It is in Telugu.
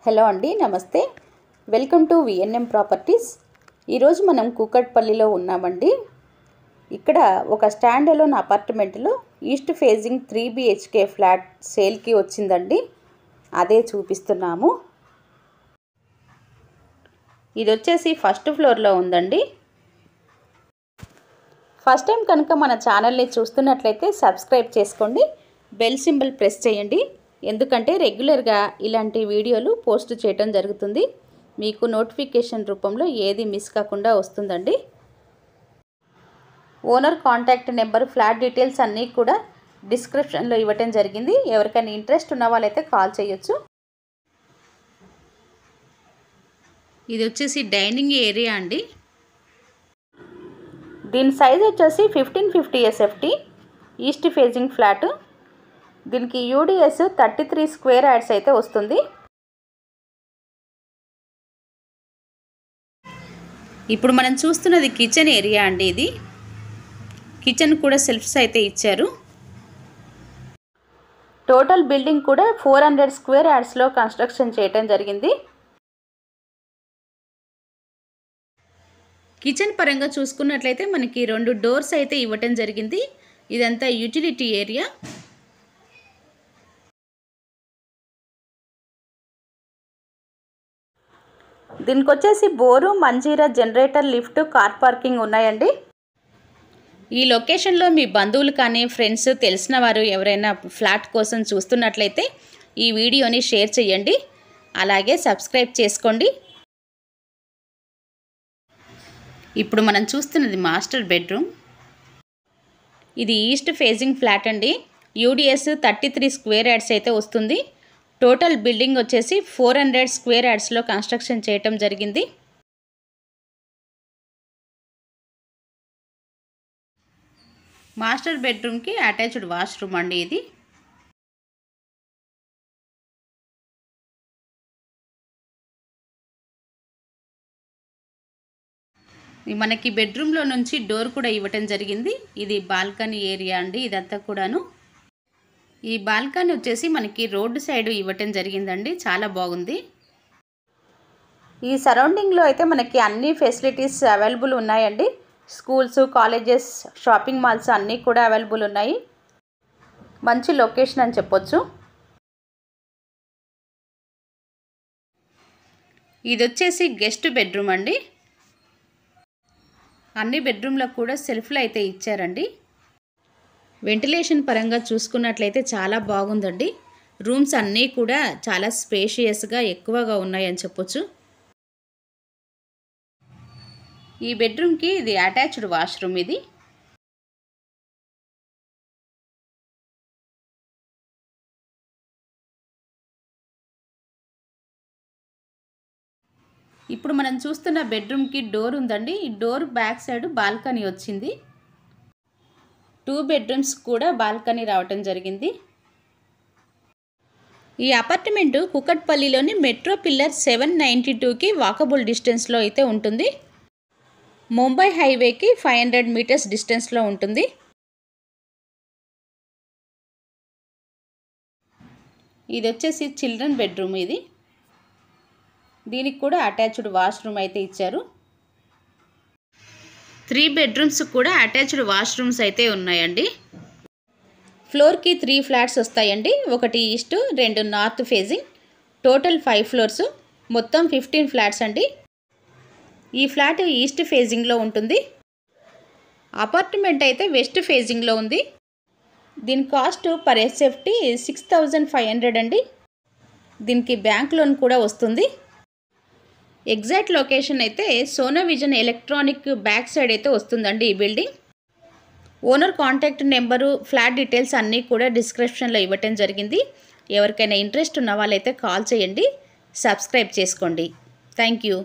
హలో అండి, నమస్తే. Welcome to VNM properties. ఈరోజు మనం కూకట్పల్లిలో ఉన్నామండి. ఇక్కడ ఒక స్టాండ్ అలోన్ అపార్ట్మెంట్లో ఈస్ట్ ఫేజింగ్ 3 BHK ఫ్లాట్ సేల్కి వచ్చిందండి. అదే చూపిస్తున్నాము. ఇది వచ్చేసి ఫస్ట్ ఫ్లోర్లో ఉందండి. ఫస్ట్ టైం కనుక మన ఛానల్ని చూస్తున్నట్లయితే సబ్స్క్రైబ్ చేసుకోండి, బెల్ సింబల్ ప్రెస్ చేయండి. ఎందుకంటే రెగ్యులర్గా ఇలాంటి వీడియోలు పోస్ట్ చేయడం జరుగుతుంది. మీకు నోటిఫికేషన్ రూపంలో ఏది మిస్ కాకుండా వస్తుందండి. Owner contact number, flat details అన్నీ కూడా డిస్క్రిప్షన్లో ఇవ్వటం జరిగింది. ఎవరికైనా ఇంట్రెస్ట్ ఉన్న వాళ్ళైతే కాల్ చేయొచ్చు. ఇది వచ్చేసి డైనింగ్ ఏరియా అండి. దీని సైజ్ వచ్చేసి 1550 SFT ఈస్ట్ ఫేజింగ్ ఫ్లాట్. దీనికి యూడిఎస్ 33 స్క్వేర్ యార్డ్స్ అయితే వస్తుంది. ఇప్పుడు మనం చూస్తున్నది కిచెన్ ఏరియా అండి. ఇది కిచెన్ కూడా సెల్ఫ్స్ అయితే ఇచ్చారు. టోటల్ బిల్డింగ్ కూడా 400 స్క్వేర్ యార్డ్స్లో కన్స్ట్రక్షన్ చేయటం జరిగింది. కిచెన్ పరంగా చూసుకున్నట్లయితే మనకి 2 డోర్స్ అయితే ఇవ్వటం జరిగింది. ఇదంతా యూటిలిటీ ఏరియా. దీనికి వచ్చేసి bore, Manjira, generator, lift, car parking ఉన్నాయండి. ఈ లొకేషన్లో మీ బంధువులు కానీ ఫ్రెండ్స్ తెలిసిన వారు ఎవరైనా ఫ్లాట్ కోసం చూస్తున్నట్లయితే ఈ వీడియోని షేర్ చేయండి. అలాగే సబ్స్క్రైబ్ చేసుకోండి. ఇప్పుడు మనం చూస్తున్నది మాస్టర్ బెడ్రూమ్. ఇది ఈస్ట్ ఫేజింగ్ ఫ్లాట్ అండి. యూడిఎస్ 33 స్క్వేర్ యార్డ్స్ అయితే వస్తుంది. టోటల్ బిల్డింగ్ వచ్చేసి 400 స్క్వేర్ యార్డ్స్లో కన్స్ట్రక్షన్ చేయటం జరిగింది. మాస్టర్ బెడ్రూమ్కి అటాచ్డ్ వాష్రూమ్ అండి. ఇది మనకి బెడ్రూమ్లో నుంచి డోర్ కూడా ఇవ్వటం జరిగింది. ఇది బాల్కనీ ఏరియా అండి. ఇదంతా కూడాను ఈ బాల్కనీ వచ్చేసి మనకి రోడ్డు సైడ్ ఇవ్వటం జరిగిందండి. చాలా బాగుంది. ఈ సరౌండింగ్లో అయితే మనకి అన్ని ఫెసిలిటీస్ అవైలబుల్ ఉన్నాయండి. స్కూల్స్, కాలేజెస్, షాపింగ్ మాల్స్ అన్నీ కూడా అవైలబుల్ ఉన్నాయి. మంచి లొకేషన్ అని చెప్పొచ్చు. ఇది వచ్చేసి గెస్ట్ బెడ్రూమ్ అండి. అన్ని బెడ్రూమ్లకు కూడా సెల్ఫ్లు అయితే ఇచ్చారండి. వెంటిలేషన్ పరంగా చూసుకున్నట్లయితే చాలా బాగుందండి. రూమ్స్ అన్నీ కూడా చాలా స్పేషియస్గా ఎక్కువగా ఉన్నాయని చెప్పొచ్చు. ఈ బెడ్రూమ్కి ఇది అటాచ్డ్ వాష్రూమ్. ఇది ఇప్పుడు మనం చూస్తున్న బెడ్రూమ్కి డోర్ ఉందండి. ఈ డోర్ బ్యాక్ సైడ్ బాల్కనీ వచ్చింది. 2 బెడ్రూమ్స్ కూడా బాల్కనీ రావటం జరిగింది. ఈ అపార్ట్మెంటు కూకట్పల్లిలోని మెట్రో పిల్లర్ 792కి వాకబుల్ డిస్టెన్స్లో అయితే ఉంటుంది. ముంబై హైవేకి 500 మీటర్స్ డిస్టెన్స్లో ఉంటుంది. ఇది వచ్చేసి చిల్డ్రన్ బెడ్రూమ్. ఇది దీనికి కూడా అటాచ్డ్ వాష్రూమ్ అయితే ఇచ్చారు. 3 బెడ్రూమ్స్ కూడా అటాచ్డ్ వాష్రూమ్స్ అయితే ఉన్నాయండి. ఫ్లోర్కి 3 ఫ్లాట్స్ వస్తాయండి. ఒకటి east, 2 north facing. Total 5 floors, మొత్తం 15 ఫ్లాట్స్ అండి. ఈ ఫ్లాట్ ఈస్ట్ ఫేజింగ్లో ఉంటుంది. అపార్ట్మెంట్ అయితే వెస్ట్ ఫేజింగ్లో ఉంది. దీని కాస్ట్ పర్ SFT 6500 అండి. దీనికి బ్యాంక్ లోన్ కూడా వస్తుంది. ఎగ్జాక్ట్ లొకేషన్ అయితే Sona vision electronic back side అయితే వస్తుందండి ఈ building. Owner contact number, flat details అన్నీ కూడా డిస్క్రిప్షన్లో ఇవ్వటం జరిగింది. ఎవరికైనా ఇంట్రెస్ట్ ఉన్న వాళ్ళైతే కాల్ చేయండి, సబ్స్క్రైబ్ చేసుకోండి. Thank you.